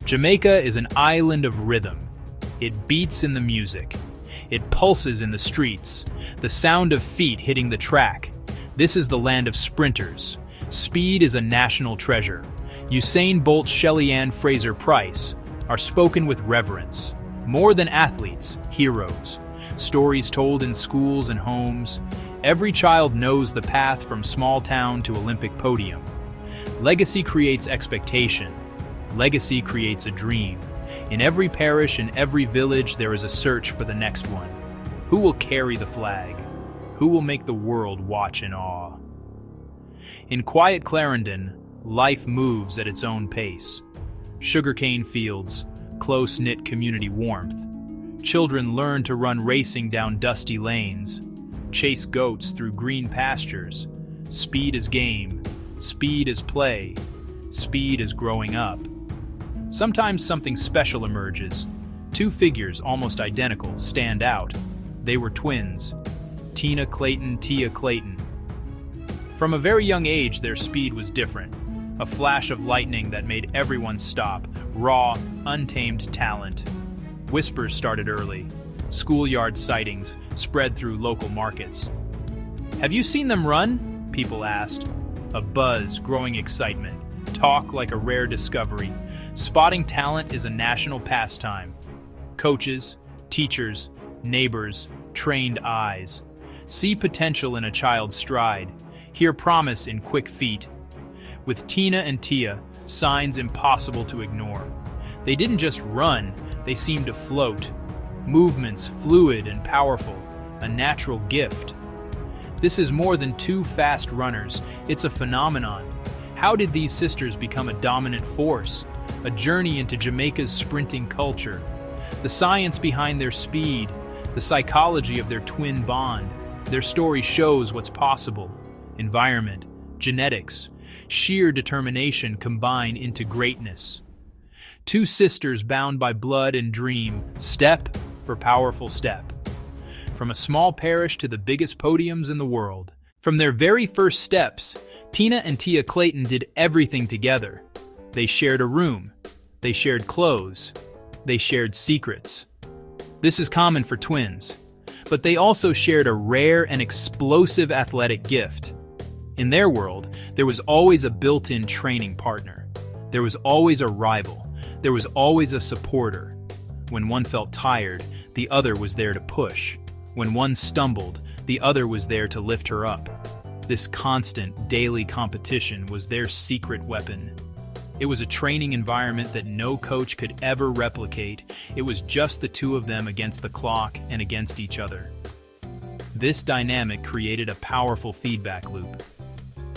Jamaica is an island of rhythm. It beats in the music. It pulses in the streets, the sound of feet hitting the track. This is the land of sprinters. Speed is a national treasure. Usain Bolt's Shelly-Ann Fraser-Pryce are spoken with reverence. More than athletes, heroes. Stories told in schools and homes. Every child knows the path from small town to Olympic podium. Legacy creates expectation. Legacy creates a dream. In every parish and every village, there is a search for the next one. Who will carry the flag? Who will make the world watch in awe? In quiet Clarendon, life moves at its own pace. Sugarcane fields, close-knit community warmth. Children learn to run racing down dusty lanes, chase goats through green pastures. Speed is game, speed is play, speed is growing up. Sometimes something special emerges. Two figures, almost identical, stand out. They were twins. Tina Clayton, Tia Clayton. From a very young age, their speed was different. A flash of lightning that made everyone stop. Raw, untamed talent. Whispers started early. Schoolyard sightings spread through local markets. "Have you seen them run?" people asked. A buzz, growing excitement. Talk like a rare discovery. Spotting talent is a national pastime. Coaches, teachers, neighbors, trained eyes. See potential in a child's stride. Hear promise in quick feet. With Tina and Tia, signs impossible to ignore. They didn't just run, they seemed to float. Movements fluid and powerful, a natural gift. This is more than two fast runners, it's a phenomenon. How did these sisters become a dominant force? A journey into Jamaica's sprinting culture. The science behind their speed, the psychology of their twin bond. Their story shows what's possible. Environment, genetics, sheer determination combine into greatness. Two sisters bound by blood and dream, step for powerful step. From a small parish to the biggest podiums in the world. From their very first steps, Tina and Tia Clayton did everything together. They shared a room. They shared clothes. They shared secrets. This is common for twins. But they also shared a rare and explosive athletic gift. In their world, there was always a built-in training partner. There was always a rival. There was always a supporter. When one felt tired, the other was there to push. When one stumbled, the other was there to lift her up. This constant, daily competition was their secret weapon. It was a training environment that no coach could ever replicate. It was just the two of them against the clock and against each other. This dynamic created a powerful feedback loop.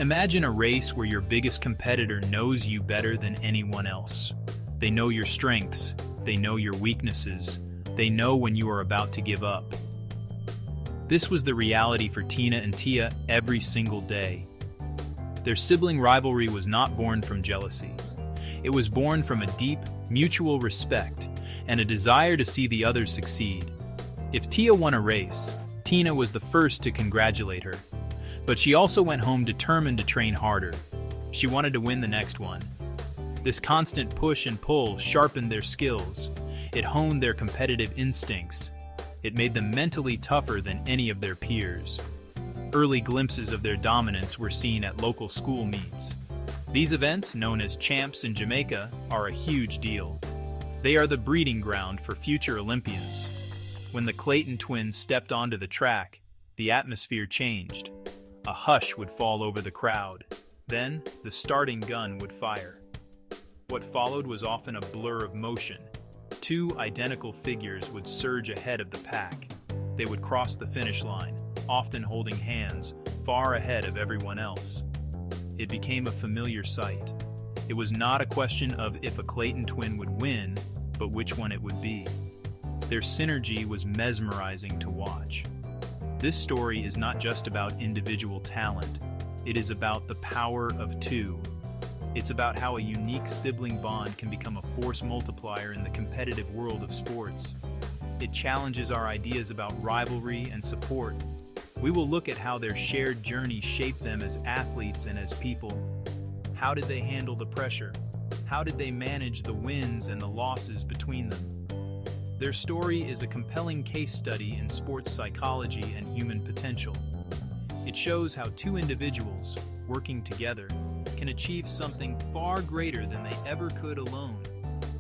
Imagine a race where your biggest competitor knows you better than anyone else. They know your strengths, they know your weaknesses, they know when you are about to give up. This was the reality for Tina and Tia every single day. Their sibling rivalry was not born from jealousy. It was born from a deep, mutual respect and a desire to see the other succeed. If Tia won a race, Tina was the first to congratulate her. But she also went home determined to train harder. She wanted to win the next one. This constant push and pull sharpened their skills. It honed their competitive instincts. It made them mentally tougher than any of their peers. Early glimpses of their dominance were seen at local school meets. These events, known as champs in Jamaica, are a huge deal. They are the breeding ground for future Olympians. When the Clayton twins stepped onto the track, the atmosphere changed. A hush would fall over the crowd. Then, the starting gun would fire. What followed was often a blur of motion. Two identical figures would surge ahead of the pack. They would cross the finish line, often holding hands, far ahead of everyone else. It became a familiar sight. It was not a question of if a Clayton twin would win, but which one it would be. Their synergy was mesmerizing to watch. This story is not just about individual talent. It is about the power of two. It's about how a unique sibling bond can become a force multiplier in the competitive world of sports. It challenges our ideas about rivalry and support. We will look at how their shared journey shaped them as athletes and as people. How did they handle the pressure? How did they manage the wins and the losses between them? Their story is a compelling case study in sports psychology and human potential. It shows how two individuals, working together, can achieve something far greater than they ever could alone.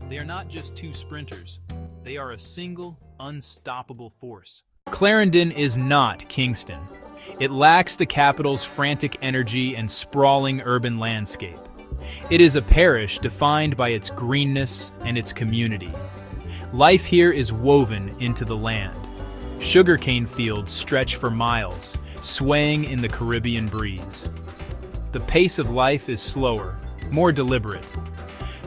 They are not just two sprinters, they are a single, unstoppable force. Clarendon is not Kingston. It lacks the capital's frantic energy and sprawling urban landscape. It is a parish defined by its greenness and its community. Life here is woven into the land. Sugarcane fields stretch for miles, swaying in the Caribbean breeze. The pace of life is slower, more deliberate.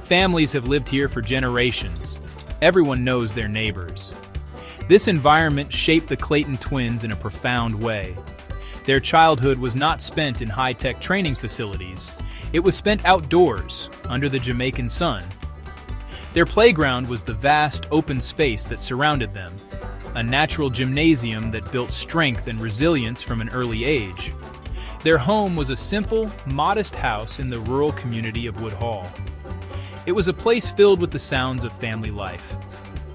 Families have lived here for generations. Everyone knows their neighbors. This environment shaped the Clayton twins in a profound way. Their childhood was not spent in high-tech training facilities. It was spent outdoors, under the Jamaican sun. Their playground was the vast, open space that surrounded them, a natural gymnasium that built strength and resilience from an early age. Their home was a simple, modest house in the rural community of Wood Hall. It was a place filled with the sounds of family life,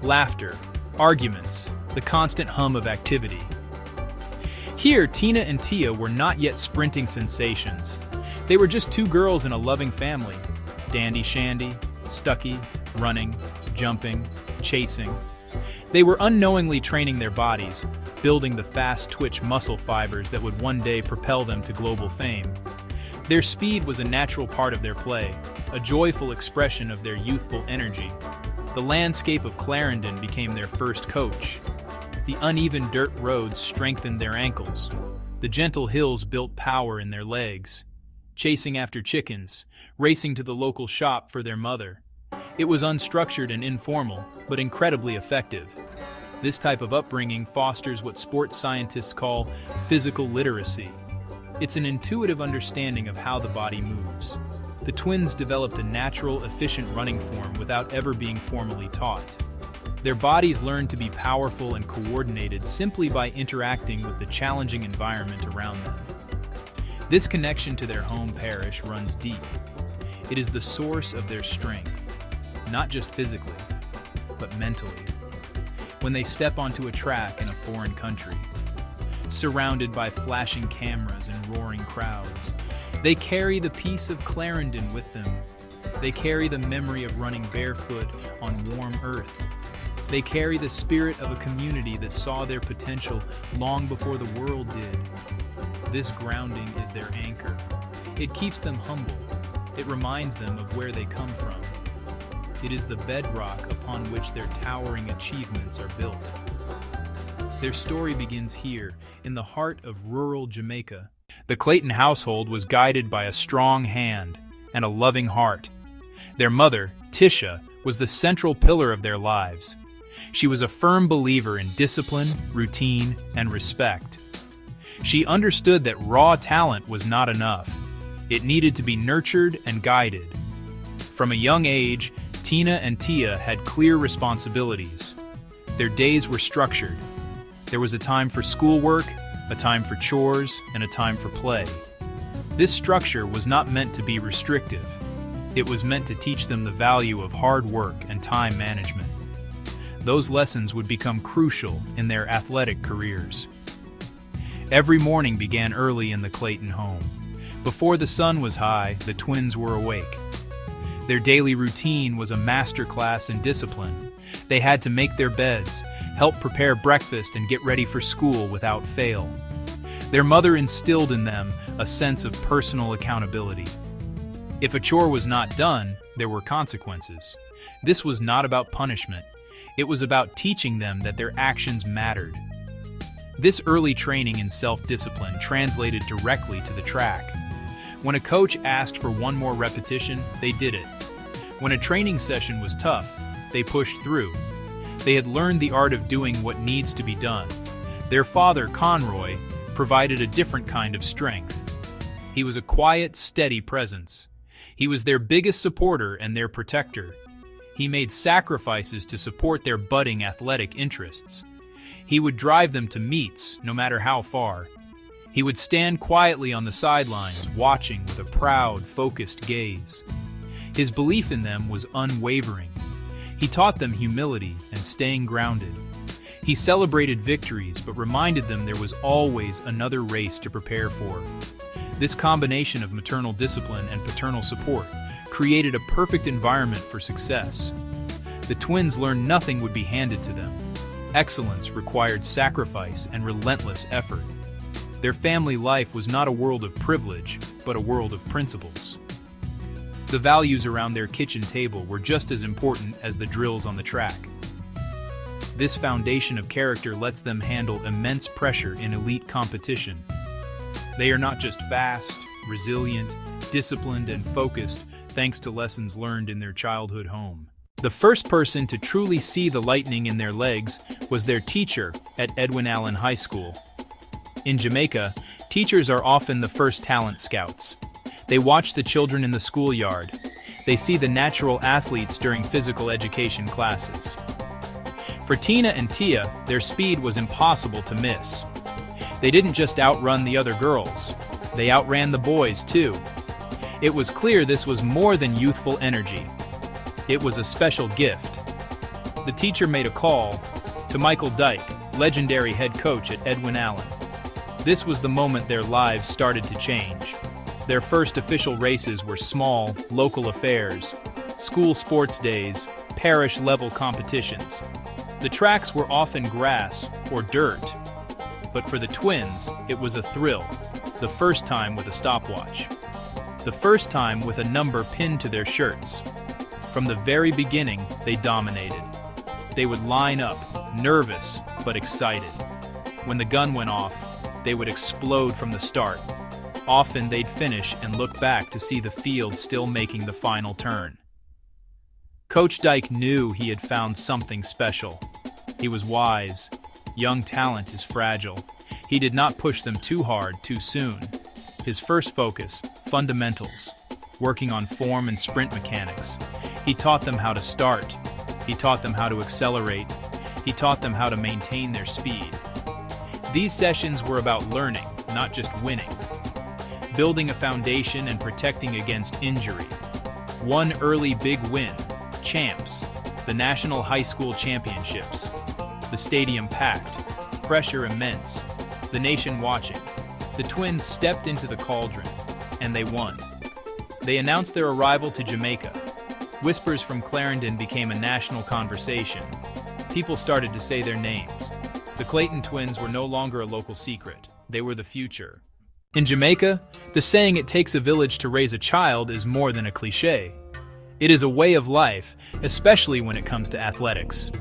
laughter, arguments, the constant hum of activity. Here, Tina and Tia were not yet sprinting sensations. They were just two girls in a loving family, dandy-shandy, stucky, running, jumping, chasing. They were unknowingly training their bodies, building the fast-twitch muscle fibers that would one day propel them to global fame. Their speed was a natural part of their play, a joyful expression of their youthful energy. The landscape of Clarendon became their first coach. The uneven dirt roads strengthened their ankles. The gentle hills built power in their legs. Chasing after chickens, racing to the local shop for their mother. It was unstructured and informal, but incredibly effective. This type of upbringing fosters what sports scientists call physical literacy. It's an intuitive understanding of how the body moves. The twins developed a natural, efficient running form without ever being formally taught. Their bodies learned to be powerful and coordinated simply by interacting with the challenging environment around them. This connection to their home parish runs deep. It is the source of their strength, not just physically, but mentally. When they step onto a track in a foreign country, surrounded by flashing cameras and roaring crowds, they carry the peace of Clarendon with them. They carry the memory of running barefoot on warm earth. They carry the spirit of a community that saw their potential long before the world did. This grounding is their anchor. It keeps them humble. It reminds them of where they come from. It is the bedrock upon which their towering achievements are built. Their story begins here, in the heart of rural Jamaica. The Clayton household was guided by a strong hand and a loving heart. Their mother, Tisha, was the central pillar of their lives. She was a firm believer in discipline, routine, and respect. She understood that raw talent was not enough. It needed to be nurtured and guided. From a young age, Tina and Tia had clear responsibilities. Their days were structured. There was a time for schoolwork, a time for chores, and a time for play. This structure was not meant to be restrictive. It was meant to teach them the value of hard work and time management. Those lessons would become crucial in their athletic careers. Every morning began early in the Clayton home. Before the sun was high, the twins were awake. Their daily routine was a masterclass in discipline. They had to make their beds, help prepare breakfast, and get ready for school without fail. Their mother instilled in them a sense of personal accountability. If a chore was not done, there were consequences. This was not about punishment. It was about teaching them that their actions mattered. This early training in self-discipline translated directly to the track. When a coach asked for one more repetition, they did it. When a training session was tough, they pushed through. They had learned the art of doing what needs to be done. Their father, Conroy, provided a different kind of strength. He was a quiet, steady presence. He was their biggest supporter and their protector. He made sacrifices to support their budding athletic interests. He would drive them to meets, no matter how far. He would stand quietly on the sidelines, watching with a proud, focused gaze. His belief in them was unwavering. He taught them humility and staying grounded. He celebrated victories but reminded them there was always another race to prepare for. This combination of maternal discipline and paternal support created a perfect environment for success. The twins learned nothing would be handed to them. Excellence required sacrifice and relentless effort. Their family life was not a world of privilege, but a world of principles. The values around their kitchen table were just as important as the drills on the track. This foundation of character lets them handle immense pressure in elite competition. They are not just fast, resilient, disciplined, and focused thanks to lessons learned in their childhood home. The first person to truly see the lightning in their legs was their teacher at Edwin Allen High School. In Jamaica, teachers are often the first talent scouts. They watch the children in the schoolyard. They see the natural athletes during physical education classes. For Tina and Tia, their speed was impossible to miss. They didn't just outrun the other girls, they outran the boys too. It was clear this was more than youthful energy. It was a special gift. The teacher made a call to Michael Dyke, legendary head coach at Edwin Allen. This was the moment their lives started to change. Their first official races were small, local affairs, school sports days, parish-level competitions. The tracks were often grass or dirt, but for the twins, it was a thrill. The first time with a stopwatch. The first time with a number pinned to their shirts. From the very beginning, they dominated. They would line up, nervous but excited. When the gun went off, they would explode from the start. Often they'd finish and look back to see the field still making the final turn. Coach Dyke knew he had found something special. He was wise. Young talent is fragile. He did not push them too hard too soon. His first focus, fundamentals, working on form and sprint mechanics. He taught them how to start. He taught them how to accelerate. He taught them how to maintain their speed. These sessions were about learning, not just winning. Building a foundation and protecting against injury. One early big win, champs, the National High School Championships. The stadium packed, pressure immense, the nation watching. The twins stepped into the cauldron, and they won. They announced their arrival to Jamaica. Whispers from Clarendon became a national conversation. People started to say their names. The Clayton twins were no longer a local secret. They were the future. In Jamaica, the saying "it takes a village to raise a child" is more than a cliché. It is a way of life, especially when it comes to athletics.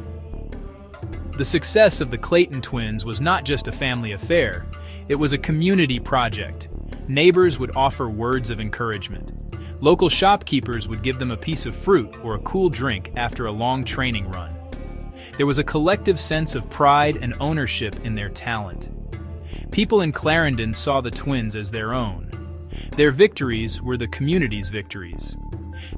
The success of the Clayton twins was not just a family affair, it was a community project. Neighbors would offer words of encouragement. Local shopkeepers would give them a piece of fruit or a cool drink after a long training run. There was a collective sense of pride and ownership in their talent. People in Clarendon saw the twins as their own. Their victories were the community's victories.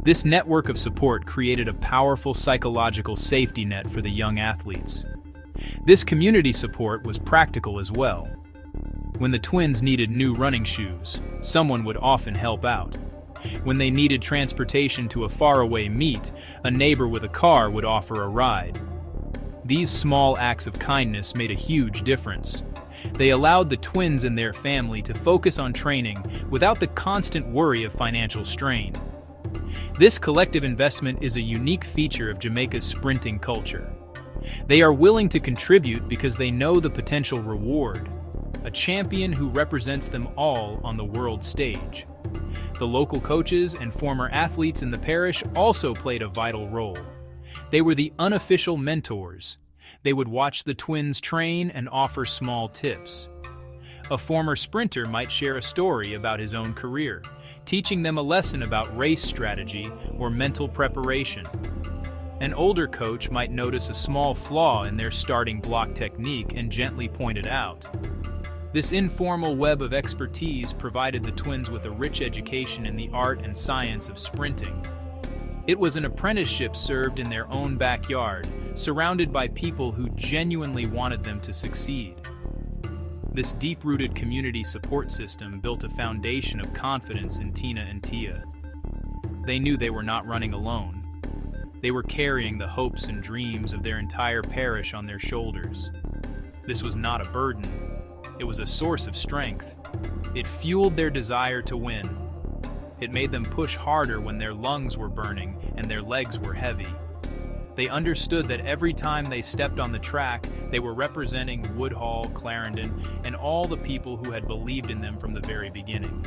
This network of support created a powerful psychological safety net for the young athletes. This community support was practical as well. When the twins needed new running shoes, someone would often help out. When they needed transportation to a faraway meet, a neighbor with a car would offer a ride. These small acts of kindness made a huge difference. They allowed the twins and their family to focus on training without the constant worry of financial strain. This collective investment is a unique feature of Jamaica's sprinting culture. They are willing to contribute because they know the potential reward, a champion who represents them all on the world stage. The local coaches and former athletes in the parish also played a vital role. They were the unofficial mentors. They would watch the twins train and offer small tips. A former sprinter might share a story about his own career, teaching them a lesson about race strategy or mental preparation. An older coach might notice a small flaw in their starting block technique and gently point it out. This informal web of expertise provided the twins with a rich education in the art and science of sprinting. It was an apprenticeship served in their own backyard, surrounded by people who genuinely wanted them to succeed. This deep-rooted community support system built a foundation of confidence in Tina and Tia. they knew they were not running alone. They were carrying the hopes and dreams of their entire parish on their shoulders. This was not a burden. It was a source of strength. It fueled their desire to win. It made them push harder when their lungs were burning and their legs were heavy. They understood that every time they stepped on the track, they were representing Woodhall, Clarendon, and all the people who had believed in them from the very beginning.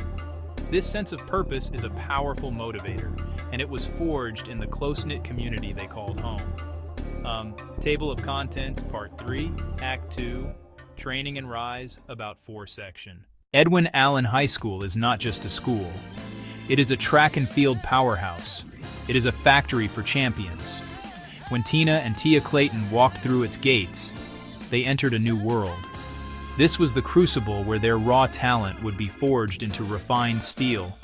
This sense of purpose is a powerful motivator, and it was forged in the close-knit community they called home. Table of Contents, Part 3, Act 2, Training and Rise, about 4 section. Edwin Allen High School is not just a school. It is a track and field powerhouse. It is a factory for champions. When Tina and Tia Clayton walked through its gates, they entered a new world. This was the crucible where their raw talent would be forged into refined steel.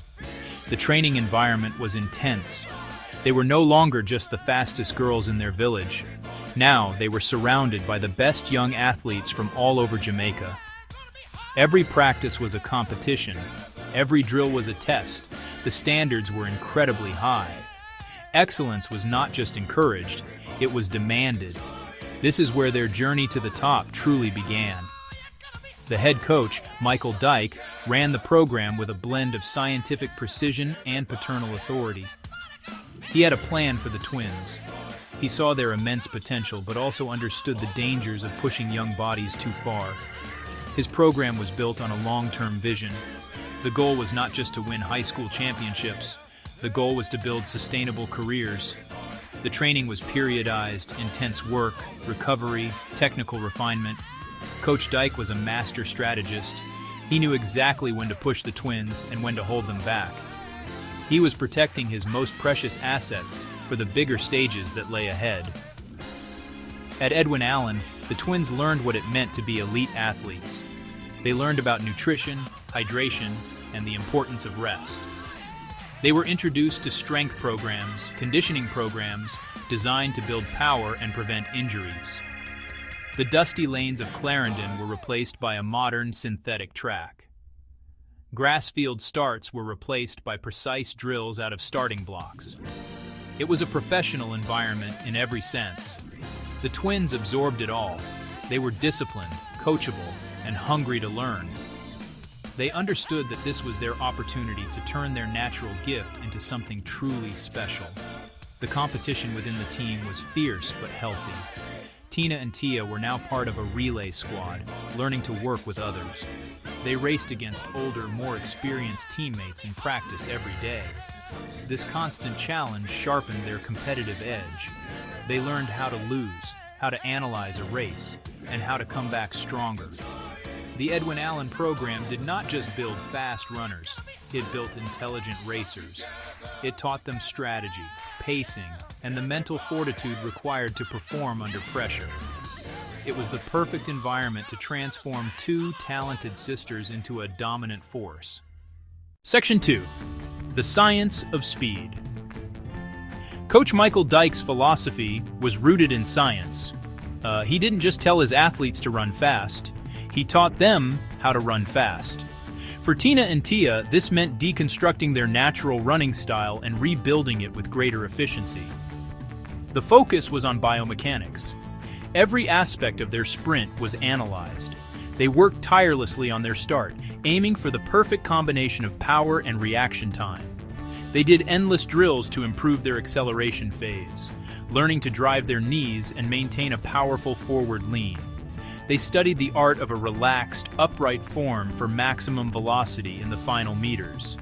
The training environment was intense. They were no longer just the fastest girls in their village. Now they were surrounded by the best young athletes from all over Jamaica. Every practice was a competition. Every drill was a test. The standards were incredibly high. Excellence was not just encouraged, it was demanded. This is where their journey to the top truly began. The head coach, Michael Dyke, ran the program with a blend of scientific precision and paternal authority. He had a plan for the twins. He saw their immense potential, but also understood the dangers of pushing young bodies too far. His program was built on a long-term vision. The goal was not just to win high school championships. The goal was to build sustainable careers. The training was periodized, intense work, recovery, technical refinement. Coach Dyke was a master strategist. He knew exactly when to push the twins and when to hold them back. He was protecting his most precious assets for the bigger stages that lay ahead. At Edwin Allen, the twins learned what it meant to be elite athletes. They learned about nutrition, hydration, and the importance of rest. They were introduced to strength programs, conditioning programs, designed to build power and prevent injuries. The dusty lanes of Clarendon were replaced by a modern synthetic track. Grass field starts were replaced by precise drills out of starting blocks. It was a professional environment in every sense. The twins absorbed it all. They were disciplined, coachable, and hungry to learn. They understood that this was their opportunity to turn their natural gift into something truly special. The competition within the team was fierce but healthy. Tina and Tia were now part of a relay squad, learning to work with others. They raced against older, more experienced teammates in practice every day. This constant challenge sharpened their competitive edge. They learned how to lose, how to analyze a race, and how to come back stronger. The Edwin Allen program did not just build fast runners, it built intelligent racers. It taught them strategy, pacing, and the mental fortitude required to perform under pressure. It was the perfect environment to transform two talented sisters into a dominant force. Section 2. The Science of Speed. Coach Michael Dyke's philosophy was rooted in science. He didn't just tell his athletes to run fast, he taught them how to run fast. For Tina and Tia, this meant deconstructing their natural running style and rebuilding it with greater efficiency. The focus was on biomechanics. Every aspect of their sprint was analyzed. They worked tirelessly on their start, aiming for the perfect combination of power and reaction time. They did endless drills to improve their acceleration phase, learning to drive their knees and maintain a powerful forward lean. They studied the art of a relaxed, upright form for maximum velocity in the final meters.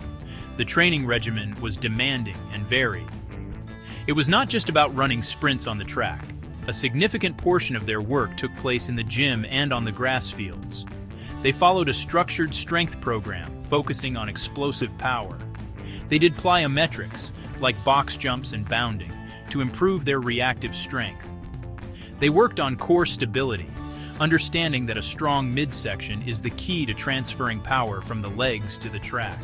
The training regimen was demanding and varied. It was not just about running sprints on the track. A significant portion of their work took place in the gym and on the grass fields. They followed a structured strength program, focusing on explosive power. They did plyometrics, like box jumps and bounding, to improve their reactive strength. They worked on core stability, understanding that a strong midsection is the key to transferring power from the legs to the track.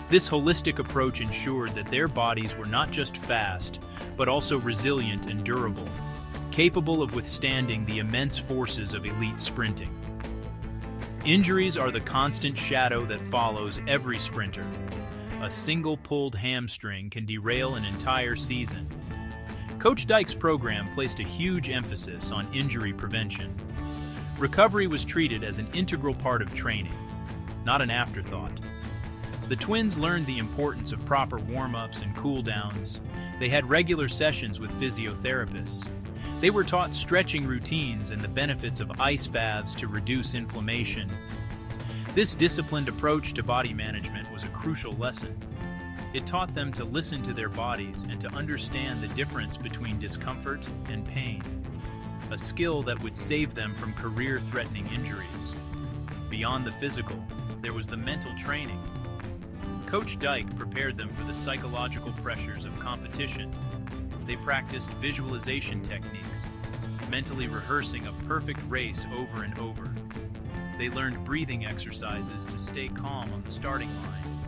This holistic approach ensured that their bodies were not just fast, but also resilient and durable, capable of withstanding the immense forces of elite sprinting. Injuries are the constant shadow that follows every sprinter. A single pulled hamstring can derail an entire season. Coach Dyke's program placed a huge emphasis on injury prevention. Recovery was treated as an integral part of training, not an afterthought. The twins learned the importance of proper warm-ups and cool-downs. They had regular sessions with physiotherapists. They were taught stretching routines and the benefits of ice baths to reduce inflammation. This disciplined approach to body management was a crucial lesson. It taught them to listen to their bodies and to understand the difference between discomfort and pain, a skill that would save them from career-threatening injuries. Beyond the physical, there was the mental training. Coach Dyke prepared them for the psychological pressures of competition. They practiced visualization techniques, mentally rehearsing a perfect race over and over. They learned breathing exercises to stay calm on the starting line.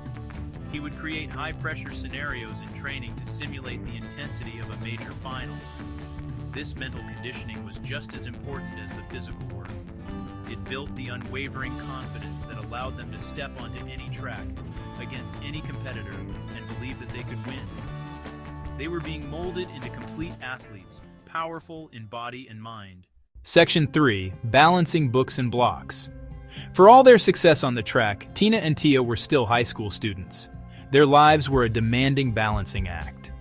He would create high-pressure scenarios in training to simulate the intensity of a major final. This mental conditioning was just as important as the physical work. It built the unwavering confidence that allowed them to step onto any track, against any competitor, and believe that they could win. They were being molded into complete athletes, powerful in body and mind. Section 3. Balancing books and blocks. For all their success on the track, Tina and Tia were still high school students. Their lives were a demanding balancing act.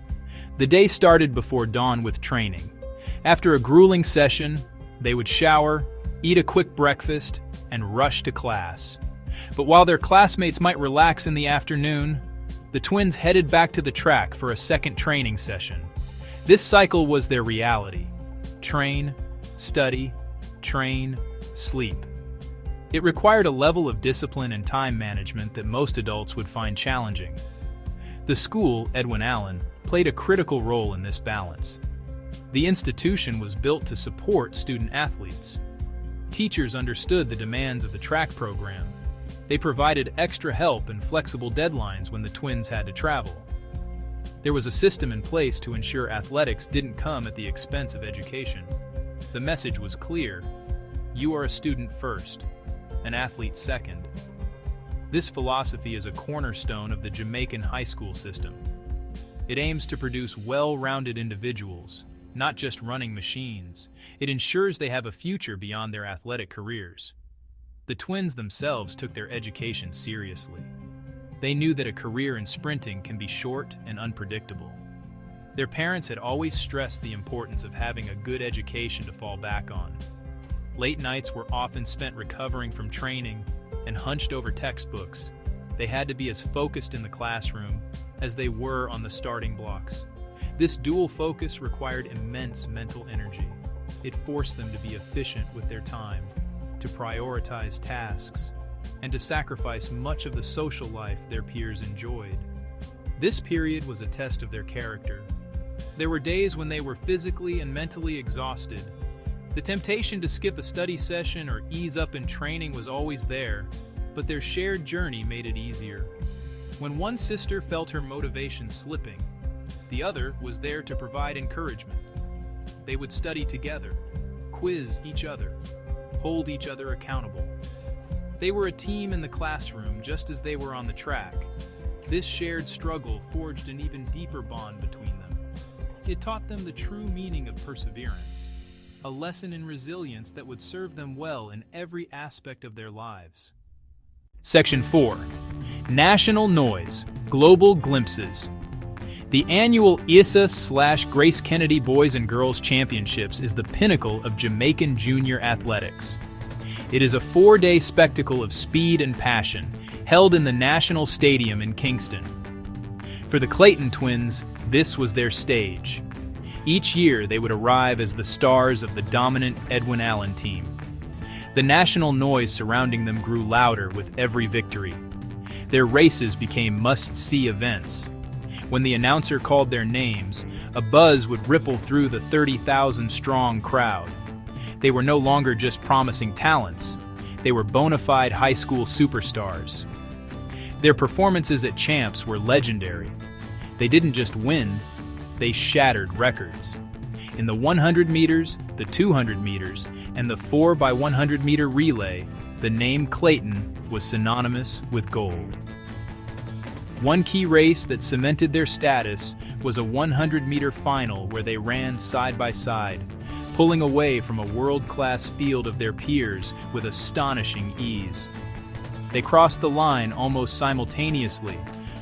The day started before dawn with training. After a grueling session, they would shower, eat a quick breakfast, and rush to class. But while their classmates might relax in the afternoon, the twins headed back to the track for a second training session. This cycle was their reality. Train, study, train, sleep. It required a level of discipline and time management that most adults would find challenging. The school, Edwin Allen, played a critical role in this balance. The institution was built to support student athletes. Teachers understood the demands of the track program. They provided extra help and flexible deadlines when the twins had to travel. There was a system in place to ensure athletics didn't come at the expense of education. The message was clear: you are a student first, an athlete second. This philosophy is a cornerstone of the Jamaican high school system. It aims to produce well-rounded individuals, not just running machines. It ensures they have a future beyond their athletic careers. The twins themselves took their education seriously. They knew that a career in sprinting can be short and unpredictable. Their parents had always stressed the importance of having a good education to fall back on. Late nights were often spent recovering from training and hunched over textbooks. They had to be as focused in the classroom as they were on the starting blocks. This dual focus required immense mental energy. It forced them to be efficient with their time, to prioritize tasks, and to sacrifice much of the social life their peers enjoyed. This period was a test of their character. There were days when they were physically and mentally exhausted. The temptation to skip a study session or ease up in training was always there, but their shared journey made it easier. When one sister felt her motivation slipping, the other was there to provide encouragement. They would study together, quiz each other, hold each other accountable. They were a team in the classroom just as they were on the track. This shared struggle forged an even deeper bond between them. It taught them the true meaning of perseverance, a lesson in resilience that would serve them well in every aspect of their lives. Section 4. National Noise, Global Glimpses. The annual ISA/Grace Kennedy Boys and Girls Championships is the pinnacle of Jamaican junior athletics. It is a 4-day spectacle of speed and passion, held in the National Stadium in Kingston. For the Clayton twins, this was their stage. Each year, they would arrive as the stars of the dominant Edwin Allen team. The national noise surrounding them grew louder with every victory. Their races became must-see events. When the announcer called their names, a buzz would ripple through the 30,000-strong crowd. They were no longer just promising talents. They were bona fide high school superstars. Their performances at Champs were legendary. They didn't just win, they shattered records. In the 100 meters, the 200 meters, and the 4x100 meter relay, the name Clayton was synonymous with gold. One key race that cemented their status was a 100-meter final where they ran side by side, pulling away from a world-class field of their peers with astonishing ease. They crossed the line almost simultaneously,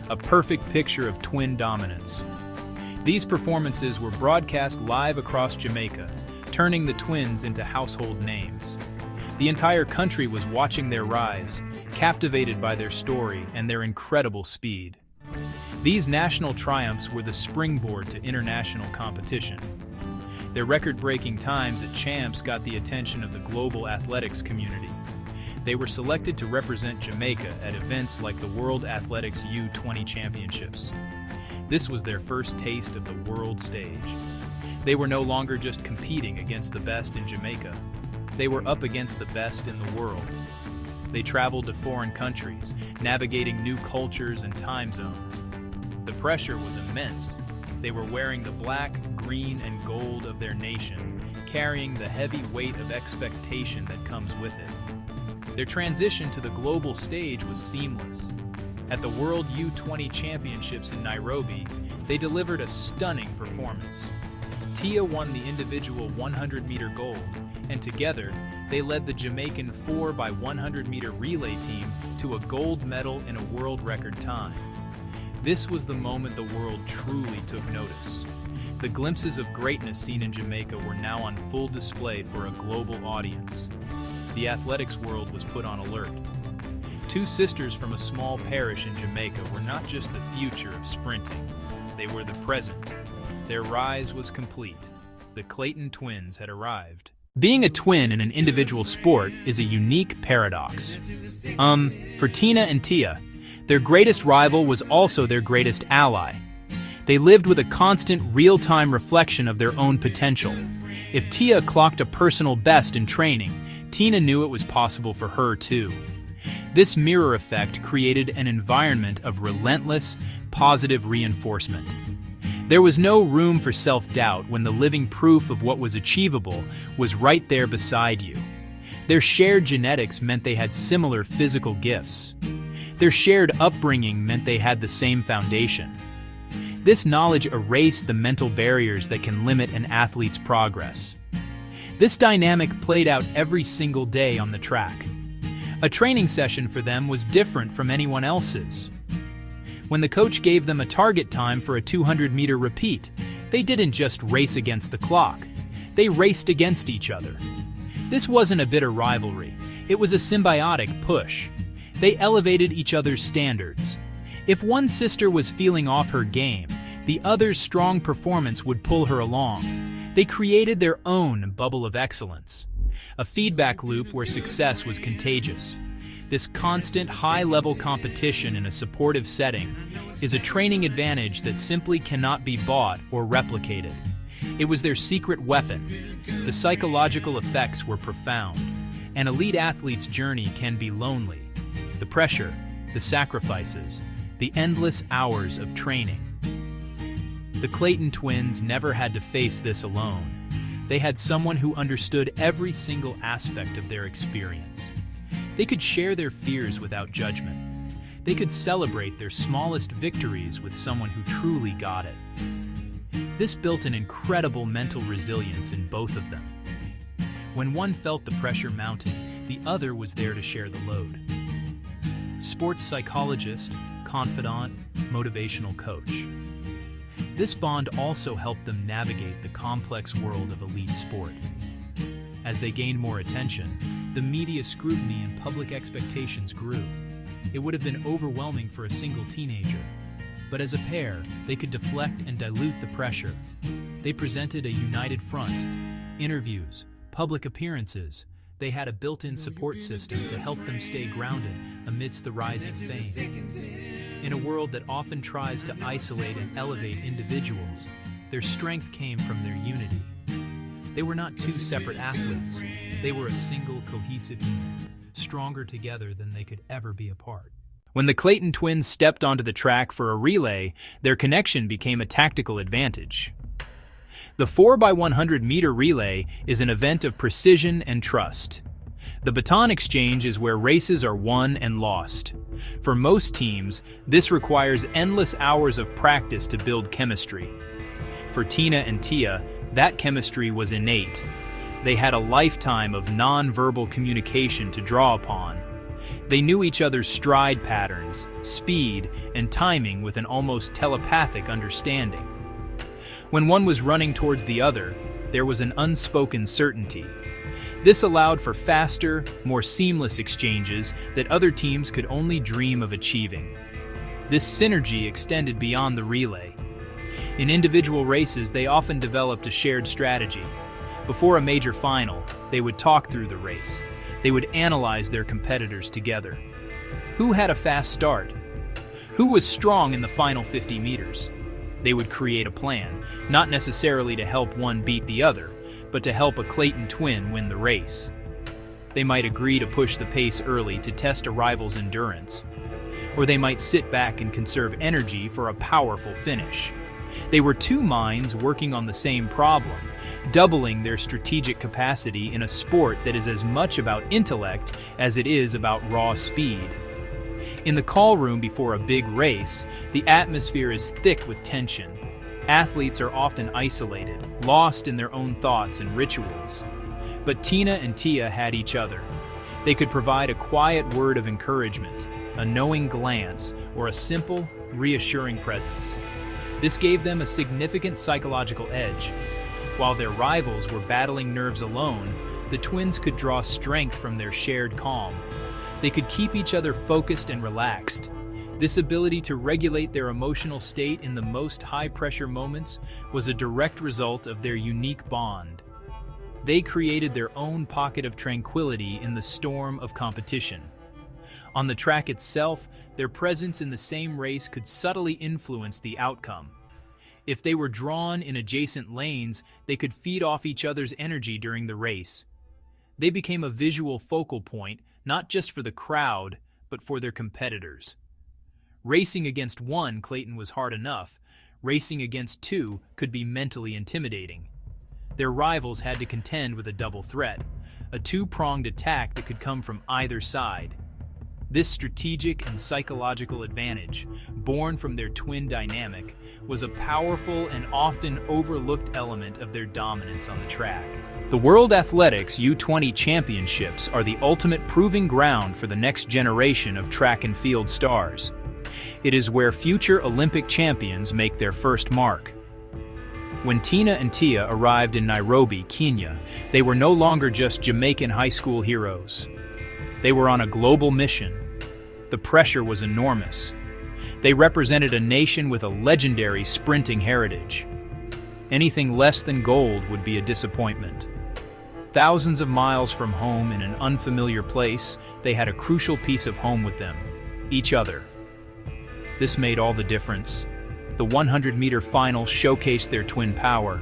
a perfect picture of twin dominance. These performances were broadcast live across Jamaica, turning the twins into household names. The entire country was watching their rise, captivated by their story and their incredible speed. These national triumphs were the springboard to international competition. Their record-breaking times at Champs got the attention of the global athletics community. They were selected to represent Jamaica at events like the World Athletics U20 Championships. This was their first taste of the world stage. They were no longer just competing against the best in Jamaica. They were up against the best in the world. They traveled to foreign countries, navigating new cultures and time zones. The pressure was immense. They were wearing the black, green, and gold of their nation, carrying the heavy weight of expectation that comes with it. Their transition to the global stage was seamless. At the World U20 Championships in Nairobi, they delivered a stunning performance. Tia won the individual 100-meter gold, and together, they led the Jamaican 4x100-meter relay team to a gold medal in a world record time. This was the moment the world truly took notice. The glimpses of greatness seen in Jamaica were now on full display for a global audience. The athletics world was put on alert. Two sisters from a small parish in Jamaica were not just the future of sprinting, they were the present. Their rise was complete. The Clayton twins had arrived. Being a twin in an individual sport is a unique paradox. For Tina and Tia, their greatest rival was also their greatest ally. They lived with a constant, real-time reflection of their own potential. If Tia clocked a personal best in training, Tina knew it was possible for her too. This mirror effect created an environment of relentless, positive reinforcement. There was no room for self-doubt when the living proof of what was achievable was right there beside you. Their shared genetics meant they had similar physical gifts. Their shared upbringing meant they had the same foundation. This knowledge erased the mental barriers that can limit an athlete's progress. This dynamic played out every single day on the track. A training session for them was different from anyone else's. When the coach gave them a target time for a 200-meter repeat, they didn't just race against the clock. They raced against each other. This wasn't a bitter rivalry. It was a symbiotic push. They elevated each other's standards. If one sister was feeling off her game, the other's strong performance would pull her along. They created their own bubble of excellence, a feedback loop where success was contagious. This constant, high-level competition in a supportive setting is a training advantage that simply cannot be bought or replicated. It was their secret weapon. The psychological effects were profound. An elite athlete's journey can be lonely. The pressure, the sacrifices, the endless hours of training. The Clayton twins never had to face this alone. They had someone who understood every single aspect of their experience. They could share their fears without judgment. They could celebrate their smallest victories with someone who truly got it. This built an incredible mental resilience in both of them. When one felt the pressure mounting, the other was there to share the load. Sports psychologist, confidant, motivational coach. This bond also helped them navigate the complex world of elite sport. As they gained more attention, the media scrutiny and public expectations grew. It would have been overwhelming for a single teenager. But as a pair, they could deflect and dilute the pressure. They presented a united front. Interviews, public appearances, they had a built-in support system to help them stay grounded amidst the rising fame. In a world that often tries to isolate and elevate individuals, their strength came from their unity. They were not two separate athletes. They were a single, cohesive unit, stronger together than they could ever be apart. When the Clayton twins stepped onto the track for a relay, their connection became a tactical advantage. The 4x100-meter relay is an event of precision and trust. The baton exchange is where races are won and lost. For most teams, this requires endless hours of practice to build chemistry. For Tina and Tia, that chemistry was innate. They had a lifetime of non-verbal communication to draw upon. They knew each other's stride patterns, speed, and timing with an almost telepathic understanding. When one was running towards the other, there was an unspoken certainty. This allowed for faster, more seamless exchanges that other teams could only dream of achieving. This synergy extended beyond the relay. In individual races, they often developed a shared strategy. Before a major final, they would talk through the race. They would analyze their competitors together. Who had a fast start? Who was strong in the final 50 meters? They would create a plan, not necessarily to help one beat the other, but to help a Clayton twin win the race. They might agree to push the pace early to test a rival's endurance, or they might sit back and conserve energy for a powerful finish. They were two minds working on the same problem, doubling their strategic capacity in a sport that is as much about intellect as it is about raw speed. In the call room before a big race, the atmosphere is thick with tension. Athletes are often isolated, lost in their own thoughts and rituals. But Tina and Tia had each other. They could provide a quiet word of encouragement, a knowing glance, or a simple, reassuring presence. This gave them a significant psychological edge. While their rivals were battling nerves alone, the twins could draw strength from their shared calm. They could keep each other focused and relaxed. This ability to regulate their emotional state in the most high-pressure moments was a direct result of their unique bond. They created their own pocket of tranquility in the storm of competition. On the track itself, their presence in the same race could subtly influence the outcome. If they were drawn in adjacent lanes, they could feed off each other's energy during the race. They became a visual focal point, not just for the crowd, but for their competitors. Racing against one Clayton was hard enough. Racing against two could be mentally intimidating. Their rivals had to contend with a double threat, a two-pronged attack that could come from either side. This strategic and psychological advantage, born from their twin dynamic, was a powerful and often overlooked element of their dominance on the track. The World Athletics U20 Championships are the ultimate proving ground for the next generation of track and field stars. It is where future Olympic champions make their first mark. When Tina and Tia arrived in Nairobi, Kenya, they were no longer just Jamaican high school heroes. They were on a global mission. The pressure was enormous. They represented a nation with a legendary sprinting heritage. Anything less than gold would be a disappointment. Thousands of miles from home in an unfamiliar place, they had a crucial piece of home with them, each other. This made all the difference. The 100-meter final showcased their twin power.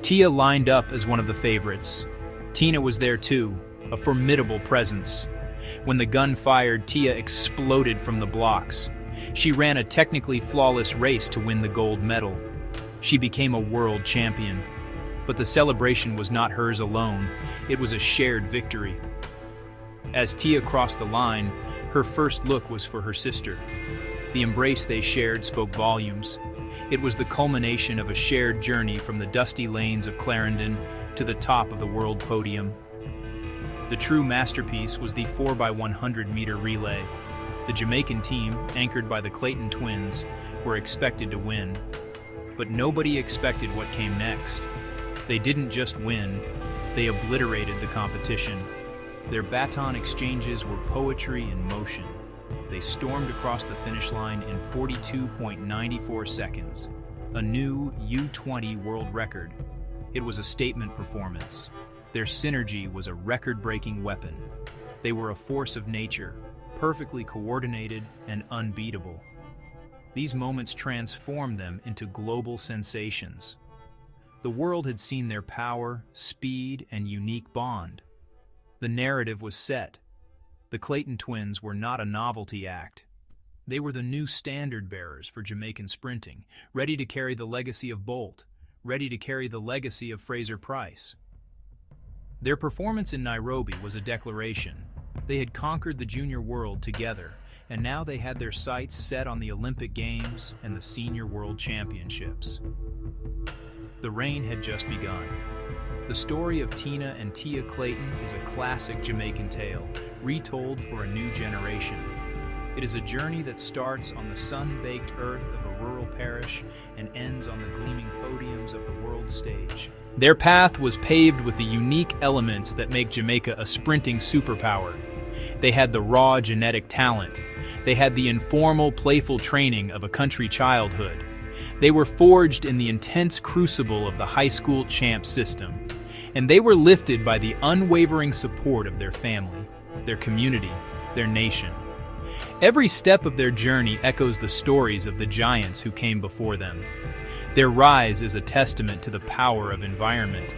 Tia lined up as one of the favorites. Tina was there too, a formidable presence. When the gun fired, Tia exploded from the blocks. She ran a technically flawless race to win the gold medal. She became a world champion. But the celebration was not hers alone. It was a shared victory. As Tia crossed the line, her first look was for her sister. The embrace they shared spoke volumes. It was the culmination of a shared journey from the dusty lanes of Clarendon to the top of the world podium. The true masterpiece was the 4x100-meter relay. The Jamaican team, anchored by the Clayton twins, were expected to win. But nobody expected what came next. They didn't just win, they obliterated the competition. Their baton exchanges were poetry in motion. They stormed across the finish line in 42.94 seconds, a new U20 world record. It was a statement performance. Their synergy was a record-breaking weapon. They were a force of nature, perfectly coordinated and unbeatable. These moments transformed them into global sensations. The world had seen their power, speed, and unique bond. The narrative was set. The Clayton twins were not a novelty act. They were the new standard-bearers for Jamaican sprinting, ready to carry the legacy of Bolt, ready to carry the legacy of Fraser Price. Their performance in Nairobi was a declaration. They had conquered the junior world together, and now they had their sights set on the Olympic Games and the Senior World Championships. The reign had just begun. The story of Tina and Tia Clayton is a classic Jamaican tale, retold for a new generation. It is a journey that starts on the sun-baked earth of a rural parish and ends on the gleaming podiums of the world stage. Their path was paved with the unique elements that make Jamaica a sprinting superpower. They had the raw genetic talent. They had the informal, playful training of a country childhood. They were forged in the intense crucible of the high school champ system. And they were lifted by the unwavering support of their family, their community, their nation. Every step of their journey echoes the stories of the giants who came before them. Their rise is a testament to the power of environment.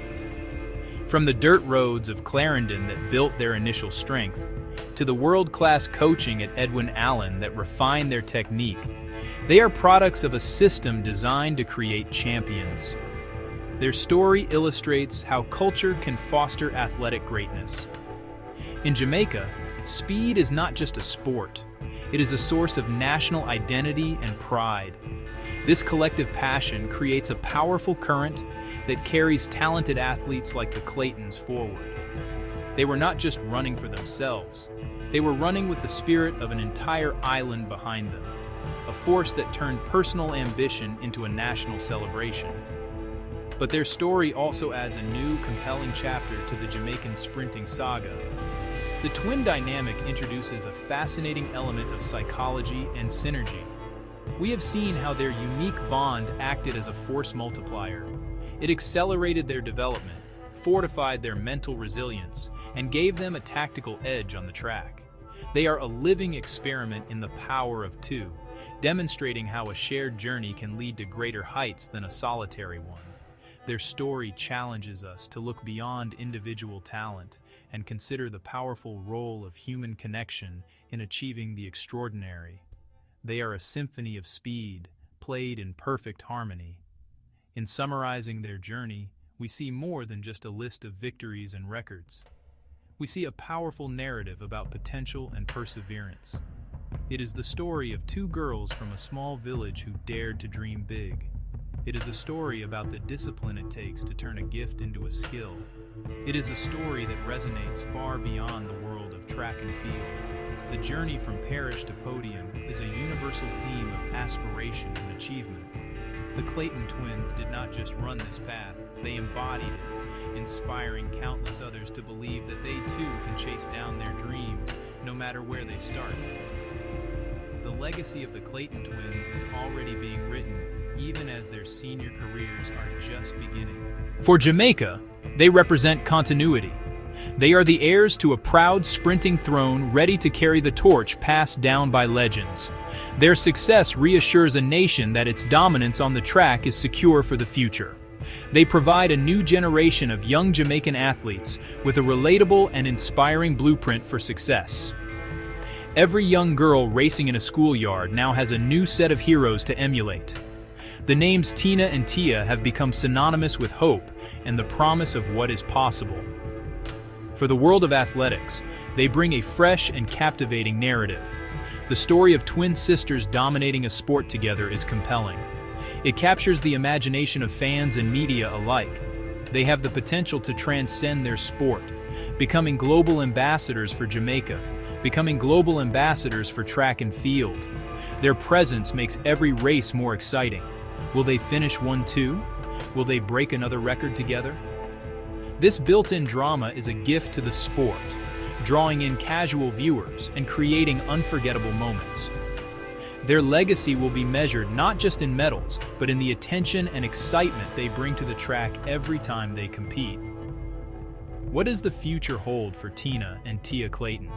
From the dirt roads of Clarendon that built their initial strength, to the world-class coaching at Edwin Allen that refined their technique, they are products of a system designed to create champions. Their story illustrates how culture can foster athletic greatness. In Jamaica, speed is not just a sport. It is a source of national identity and pride. This collective passion creates a powerful current that carries talented athletes like the Claytons forward. They were not just running for themselves. They were running with the spirit of an entire island behind them, a force that turned personal ambition into a national celebration. But their story also adds a new, compelling chapter to the Jamaican sprinting saga. The twin dynamic introduces a fascinating element of psychology and synergy. We have seen how their unique bond acted as a force multiplier. It accelerated their development, fortified their mental resilience, and gave them a tactical edge on the track. They are a living experiment in the power of two, demonstrating how a shared journey can lead to greater heights than a solitary one. Their story challenges us to look beyond individual talent and consider the powerful role of human connection in achieving the extraordinary. They are a symphony of speed, played in perfect harmony. In summarizing their journey, we see more than just a list of victories and records. We see a powerful narrative about potential and perseverance. It is the story of two girls from a small village who dared to dream big. It is a story about the discipline it takes to turn a gift into a skill. It is a story that resonates far beyond the world of track and field. The journey from parish to podium is a universal theme of aspiration and achievement. The Clayton twins did not just run this path, they embodied it, inspiring countless others to believe that they too can chase down their dreams, no matter where they start. The legacy of the Clayton twins is already being written, even as their senior careers are just beginning. For Jamaica, they represent continuity. They are the heirs to a proud sprinting throne ready to carry the torch passed down by legends. Their success reassures a nation that its dominance on the track is secure for the future. They provide a new generation of young Jamaican athletes with a relatable and inspiring blueprint for success. Every young girl racing in a schoolyard now has a new set of heroes to emulate. The names Tina and Tia have become synonymous with hope and the promise of what is possible. For the world of athletics, they bring a fresh and captivating narrative. The story of twin sisters dominating a sport together is compelling. It captures the imagination of fans and media alike. They have the potential to transcend their sport, becoming global ambassadors for Jamaica, becoming global ambassadors for track and field. Their presence makes every race more exciting. Will they finish 1-2? Will they break another record together? This built-in drama is a gift to the sport, drawing in casual viewers and creating unforgettable moments. Their legacy will be measured not just in medals, but in the attention and excitement they bring to the track every time they compete. What does the future hold for Tina and Tia Clayton?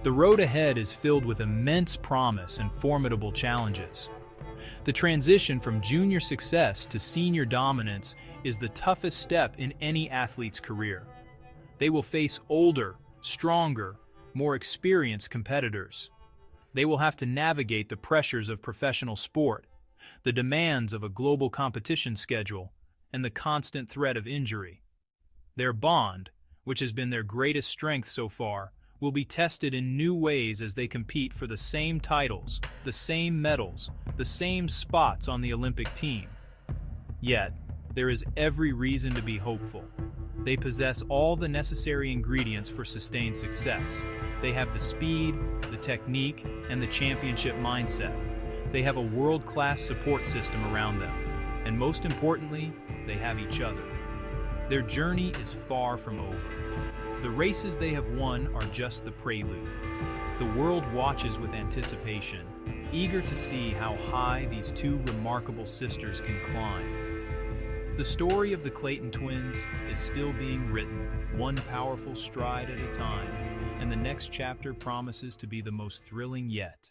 The road ahead is filled with immense promise and formidable challenges. The transition from junior success to senior dominance is the toughest step in any athlete's career. They will face older, stronger, more experienced competitors. They will have to navigate the pressures of professional sport, the demands of a global competition schedule, and the constant threat of injury. Their bond, which has been their greatest strength so far, will be tested in new ways as they compete for the same titles, the same medals, the same spots on the Olympic team. Yet, there is every reason to be hopeful. They possess all the necessary ingredients for sustained success. They have the speed, the technique, and the championship mindset. They have a world-class support system around them. And most importantly, they have each other. Their journey is far from over. The races they have won are just the prelude. The world watches with anticipation, eager to see how high these two remarkable sisters can climb. The story of the Clayton twins is still being written, one powerful stride at a time, and the next chapter promises to be the most thrilling yet.